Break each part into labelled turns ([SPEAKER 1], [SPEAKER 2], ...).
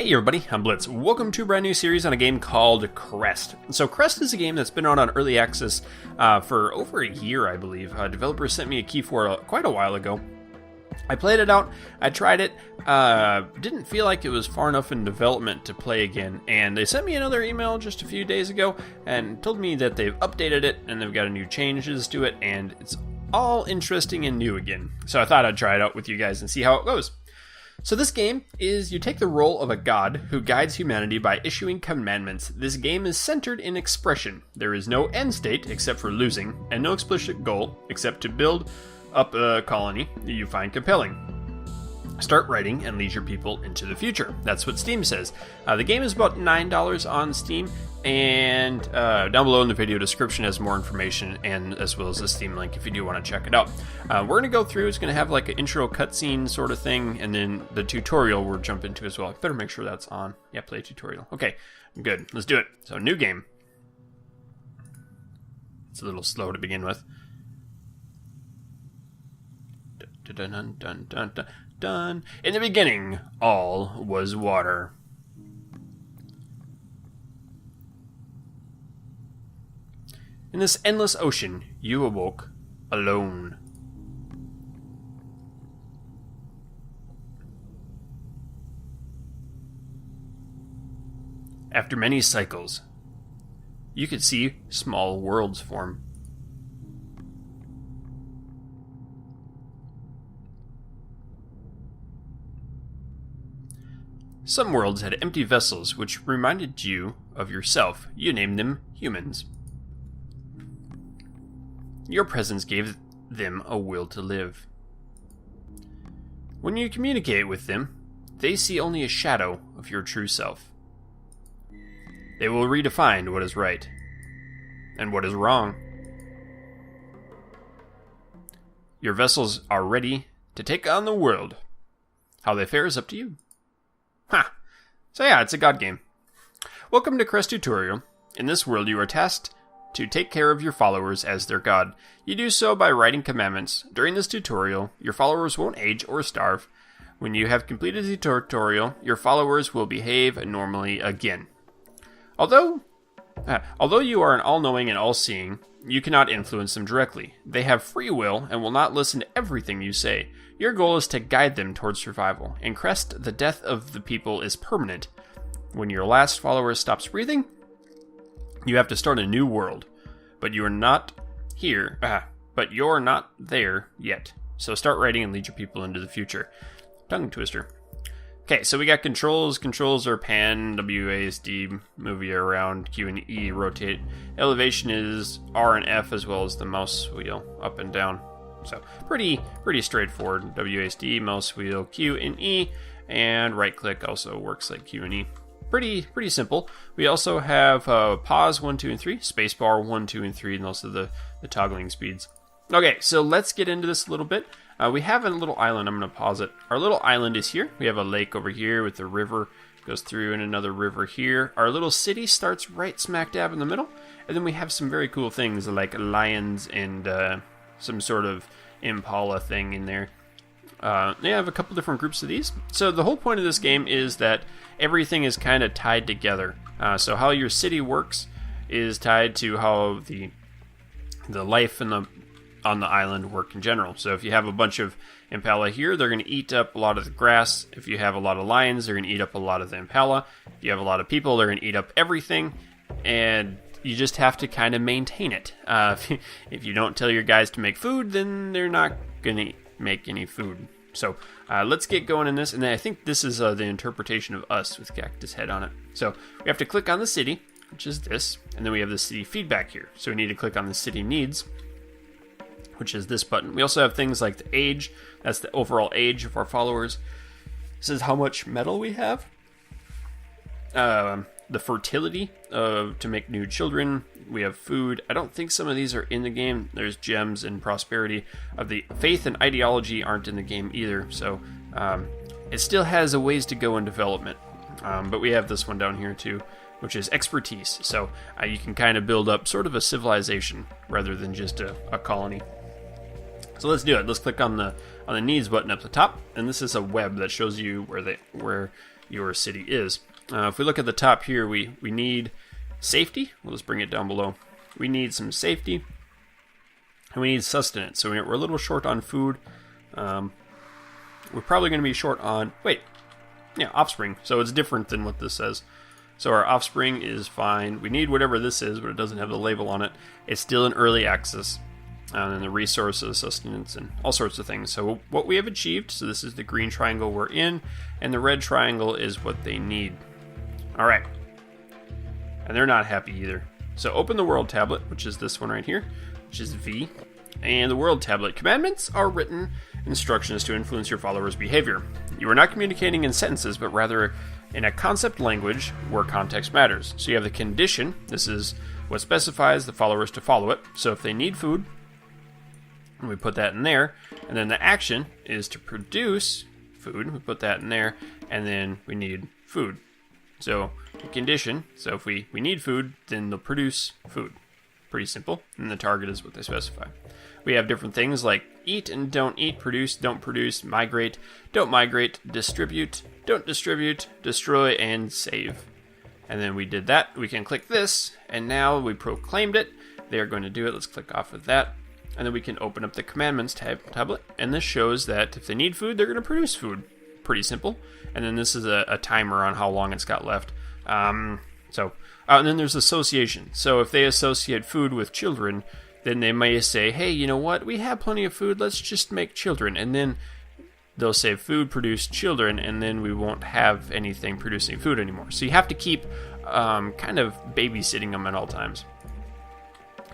[SPEAKER 1] Hey everybody, I'm Blitz. Welcome to a brand new series on a game called Crest. So Crest is a game that's been out on early access for over a year, I believe. Developers sent me a key for it quite a while ago. I played it out, I tried it, didn't feel like it was far enough in development to play again, and they sent me another email just a few days ago and told me that they've updated it and they've got new changes to it, and it's all interesting and new again. So I thought I'd try it out with you guys and see how it goes. So this game is you take the role of a god who guides humanity by issuing commandments. This game is centered in expression. There is no end state except for losing, and no explicit goal except to build up a colony that you find compelling. Start writing and lead your people into the future. That's what Steam says. The game is about $9 on Steam, and down below in the video description has more information, and as well as the Steam link if you do want to check it out. We're going to go through, it's going to have like an intro cutscene sort of thing, and then the tutorial we'll jump into as well. I better make sure that's on. Yeah, play tutorial. Okay, good. Let's do it. So, new game. It's a little slow to begin with. Dun, dun, dun, dun, dun, dun. In the beginning, all was water. In this endless ocean, you awoke alone. After many cycles, you could see small worlds form. Some worlds had empty vessels which reminded you of yourself. You named them humans. Your presence gave them a will to live. When you communicate with them, they see only a shadow of your true self. They will redefine what is right and what is wrong. Your vessels are ready to take on the world. How they fare is up to you. So yeah, it's a god game. Welcome to Crest Tutorial. In this world, you are tasked to take care of your followers as their god. You do so by writing commandments. During this tutorial, your followers won't age or starve. When you have completed the tutorial, your followers will behave normally again. Although you are an all-knowing and all-seeing, you cannot influence them directly. They have free will and will not listen to everything you say. Your goal is to guide them towards survival. In Crest, the death of the people is permanent. When your last follower stops breathing, you have to start a new world. But you're not there yet. So start writing and lead your people into the future. Tongue twister. Okay, so we got controls. Controls are pan, WASD, move you around, Q and E, rotate. Elevation is R and F as well as the mouse wheel, up and down. So pretty straightforward. WASD, mouse wheel, Q and E, and right click also works like Q and E. Pretty simple. We also have pause 1, 2, and 3, spacebar 1, 2, and 3, and also the toggling speeds. Okay, so let's get into this a little bit. We have a little island. I'm going to pause it. Our little island is here. We have a lake over here with the river goes through and another river here. Our little city starts right smack dab in the middle. And then we have some very cool things like lions and some sort of impala thing in there. They have a couple different groups of these. So the whole point of this game is that everything is kind of tied together. So how your city works is tied to how the life on the island work in general. So if you have a bunch of impala here, they're going to eat up a lot of the grass. If you have a lot of lions, they're going to eat up a lot of the impala. If you have a lot of people, they're going to eat up everything. And you just have to kind of maintain it. If you don't tell your guys to make food, then they're not going to make any food. So let's get going in this. And then I think this is the interpretation of us with Cactus Head on it. So we have to click on the city, which is this. And then we have the city feedback here. So we need to click on the city needs, which is this button. We also have things like the age. That's the overall age of our followers. This is how much metal we have. The fertility to make new children. We have food. I don't think some of these are in the game. There's gems and prosperity. Of the faith and ideology aren't in the game either. So it still has a ways to go in development. But we have this one down here too, which is expertise. So you can kind of build up sort of a civilization rather than just a colony. So let's do it. Let's click on the needs button up the top, and this is a web that shows you where your city is. If we look at the top here, we need safety. We'll just bring it down below. We need some safety, and we need sustenance. So we're a little short on food. We're probably going to be short on... offspring. So it's different than what this says. So our offspring is fine. We need whatever this is, but it doesn't have the label on it. It's still in early access. And the resources, sustenance, and all sorts of things. So what we have achieved, so this is the green triangle we're in, and the red triangle is what they need. All right. And they're not happy either. So open the world tablet, which is this one right here, which is V. And the world tablet. Commandments are written instructions to influence your followers' behavior. You are not communicating in sentences, but rather in a concept language where context matters. So you have the condition. This is what specifies the followers to follow it. So if they need food, we put that in there, and then the action is to produce food. We put that in there, and then we need food. So the condition, so if we need food, then they'll produce food. Pretty simple, and the target is what they specify. We have different things like eat and don't eat, produce, don't produce, migrate, don't migrate, distribute, don't distribute, destroy, and save. And then we did that. We can click this, and now we proclaimed it. They are going to do it. Let's click off of that. And then we can open up the commandments tablet, and this shows that if they need food, they're going to produce food. Pretty simple. And then this is a timer on how long it's got left. And then there's association. So if they associate food with children, then they may say, hey, you know what? We have plenty of food. Let's just make children. And then they'll say food produce children, and then we won't have anything producing food anymore. So you have to keep kind of babysitting them at all times.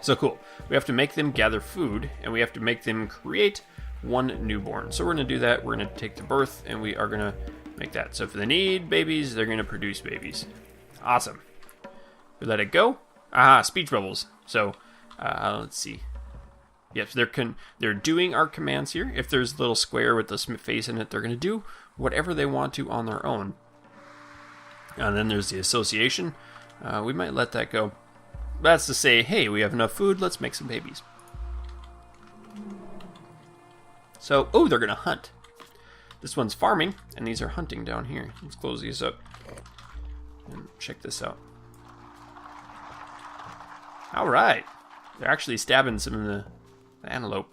[SPEAKER 1] So cool. We have to make them gather food, and we have to make them create one newborn. So we're going to do that. We're going to take the birth, and we are going to make that. So if they need babies, they're going to produce babies. Awesome. We let it go. Speech bubbles. So let's see. Yes, they're doing our commands here. If there's a little square with the face in it, they're going to do whatever they want to on their own. And then there's the association. We might let that go. That's to say, hey, we have enough food, let's make some babies. So, they're going to hunt. This one's farming, and these are hunting down here. Let's close these up and check this out. All right. They're actually stabbing some of the antelope.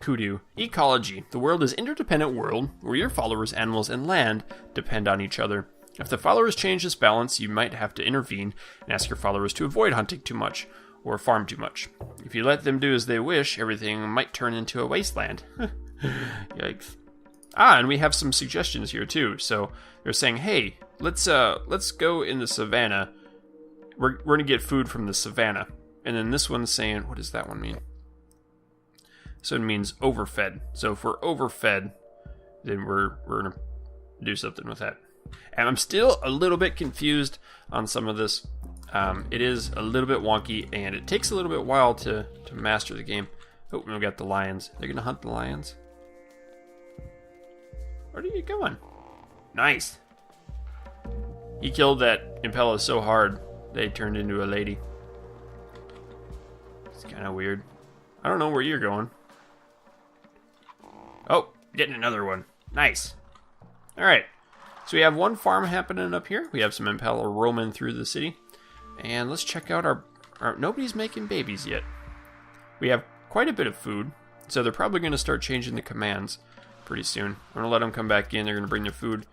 [SPEAKER 1] Kudu. Ecology. The world is an interdependent world where your followers, animals, and land depend on each other. If the followers change this balance, you might have to intervene and ask your followers to avoid hunting too much or farm too much. If you let them do as they wish, everything might turn into a wasteland. Yikes. And we have some suggestions here too. So they're saying, hey, let's go in the savannah. We're going to get food from the savannah. And then this one's saying, what does that one mean? So it means overfed. So if we're overfed, then we're going to do something with that. And I'm still a little bit confused on some of this. It is a little bit wonky, and it takes a little bit while to master the game. Oh, we got the lions. They're going to hunt the lions. Where are you going? Nice. He killed that impala so hard, they turned into a lady. It's kind of weird. I don't know where you're going. Oh, getting another one. Nice. All right. So we have one farm happening up here. We have some impala roaming through the city. And let's check out our nobody's making babies yet. We have quite a bit of food. So they're probably going to start changing the commands pretty soon. I'm going to let them come back in. They're going to bring their food.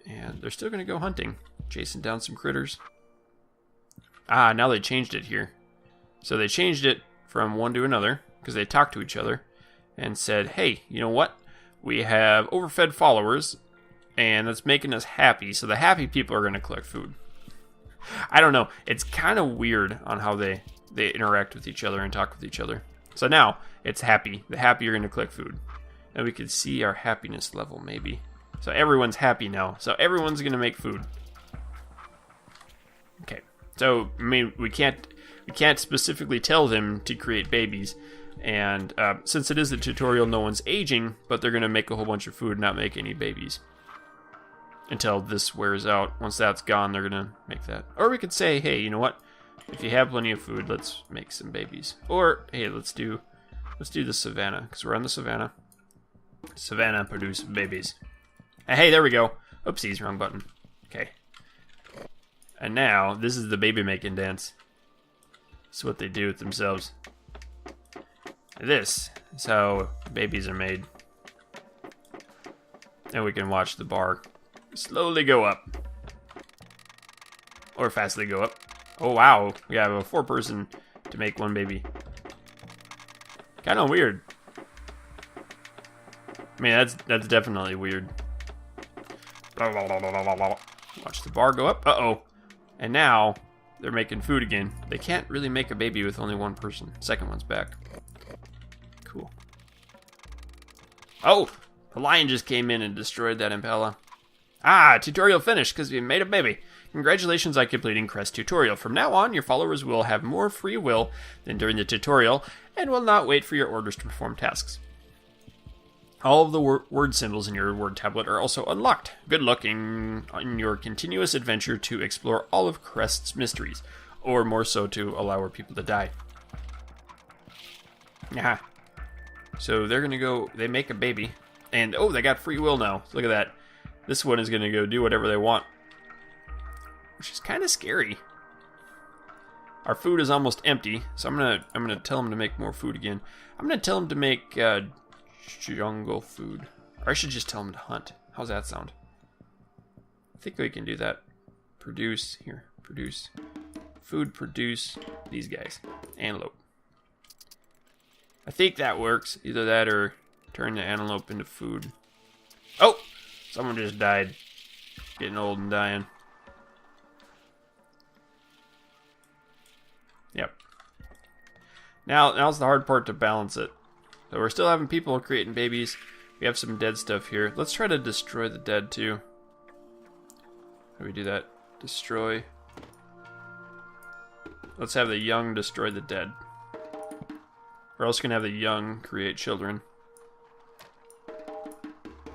[SPEAKER 1] And they're still going to go hunting. Chasing down some critters. Now they changed it here. So they changed it from one to another. Because they talked to each other. And said, hey, you know what? We have overfed followers. And that's making us happy, so the happy people are going to collect food. I don't know. It's kind of weird on how they interact with each other and talk with each other. So now, it's happy. The happy are going to collect food. And we can see our happiness level, maybe. So everyone's happy now. So everyone's going to make food. Okay. So, I mean, we can't specifically tell them to create babies. And since it is a tutorial, no one's aging, but they're going to make a whole bunch of food and not make any babies. Until this wears out. Once that's gone, they're going to make that. Or we could say, hey, you know what? If you have plenty of food, let's make some babies. Or, hey, let's do the savannah. Because we're on the savannah. Savannah produce babies. And hey, there we go. Oopsies, wrong button. Okay. And now, this is the baby making dance. This is what they do with themselves. This is how babies are made. And we can watch the bar slowly go up. Or fastly go up. Oh wow, we have a 4-person to make one baby. Kind of weird. I mean, that's definitely weird. Watch the bar go up. Uh-oh. And now, they're making food again. They can't really make a baby with only one person. Second one's back. Cool. Oh! The lion just came in and destroyed that impala. Ah, tutorial finished because we made a baby. Congratulations on completing Crest tutorial. From now on, your followers will have more free will than during the tutorial and will not wait for your orders to perform tasks. All of the word symbols in your word tablet are also unlocked. Good luck in your continuous adventure to explore all of Crest's mysteries, or more so to allow our people to die. Yeah. So they're gonna go, they make a baby, and oh, they got free will now. Look at that. This one is gonna go do whatever they want, which is kind of scary. Our food is almost empty, so I'm gonna tell them to make more food again. I'm gonna tell them to make jungle food. Or I should just tell them to hunt. How's that sound? I think we can do that. Produce. Here. Produce. Food produce these guys. Antelope. I think that works. Either that or turn the antelope into food. Oh! Someone just died. Getting old and dying. Yep. Now's the hard part to balance it. So we're still having people creating babies. We have some dead stuff here. Let's try to destroy the dead too. How do we do that? Destroy. Let's have the young destroy the dead. We're also going to have the young create children.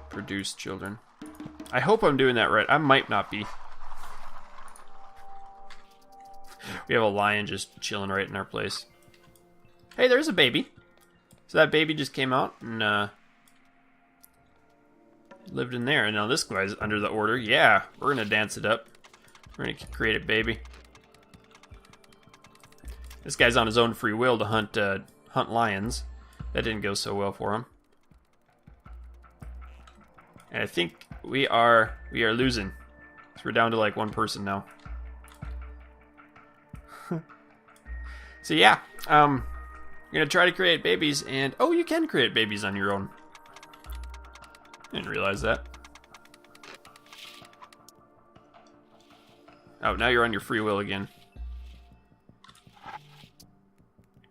[SPEAKER 1] Produce children. I hope I'm doing that right. I might not be. We have a lion just chilling right in our place. Hey, there's a baby. So that baby just came out and lived in there. And now this guy's under the order. Yeah, we're going to dance it up. We're going to create a baby. This guy's on his own free will to hunt lions. That didn't go so well for him. And I think we are losing. So we're down to like one person now. So yeah, I'm gonna try to create babies, and oh, you can create babies on your own. Didn't realize that. Oh, now you're on your free will again.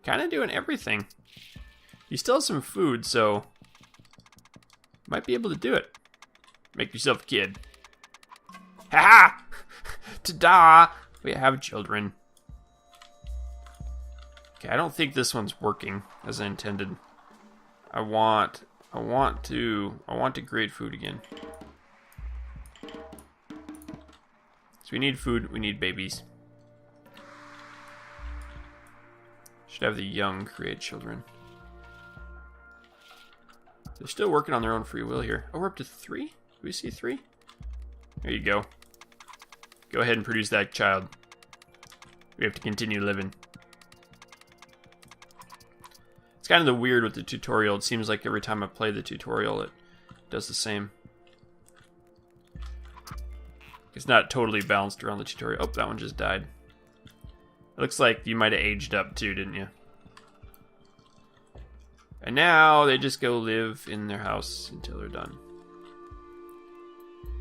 [SPEAKER 1] Kind of doing everything. You still have some food, so might be able to do it. Make yourself a kid. Ha-ha! Ta-da! We have children. Okay, I don't think this one's working as I intended. I want to create food again. So we need food, we need babies. Should have the young create children. They're still working on their own free will here. Oh, we're up to 3? Do we see 3? There you go. Go ahead and produce that child. We have to continue living. It's kind of the weird with the tutorial. It seems like every time I play the tutorial, it does the same. It's not totally balanced around the tutorial. Oh, that one just died. It looks like you might have aged up too, didn't you? And now they just go live in their house until they're done.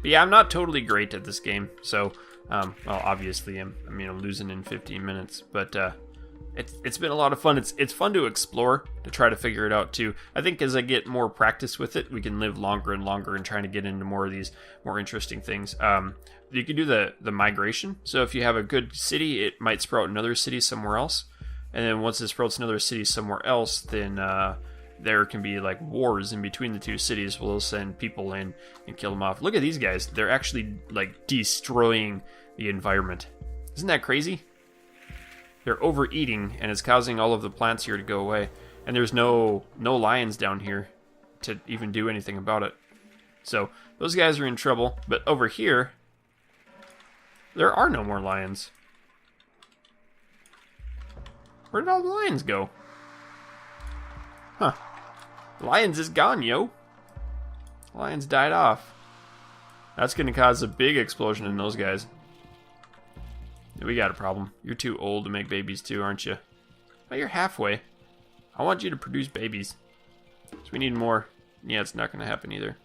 [SPEAKER 1] But yeah, I'm not totally great at this game, so well, obviously I'm losing in 15 minutes, but it's been a lot of fun. It's fun to explore, to try to figure it out too. I think as I get more practice with it, we can live longer and longer and trying to get into more of these more interesting things. You can do the migration. So if you have a good city, it might sprout another city somewhere else, and then once it sprouts another city somewhere else, then there can be like wars in between the two cities. We'll send people in and kill them off. Look at these guys. They're actually like destroying the environment. Isn't that crazy? They're overeating and it's causing all of the plants here to go away. And there's no lions down here to even do anything about it. So those guys are in trouble. But over here, there are no more lions. Where did all the lions go? Huh. Lions is gone, yo. Lions died off. That's going to cause a big explosion in those guys. We got a problem. You're too old to make babies too, aren't you? Oh, you're halfway. I want you to produce babies. So we need more. Yeah, it's not going to happen either.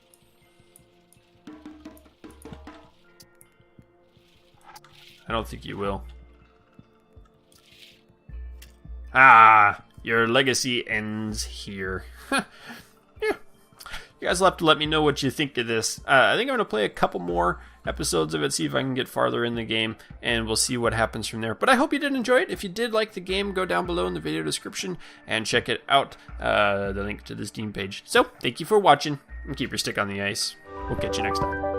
[SPEAKER 1] I don't think you will. Ah, your legacy ends here. Yeah. You guys will have to let me know what you think of this. I think I'm going to play a couple more episodes of it, see if I can get farther in the game, and we'll see what happens from there. But I hope you did enjoy it. If you did like the game, go down below in the video description and check it out, the link to the Steam page. So, thank you for watching, and keep your stick on the ice. We'll catch you next time.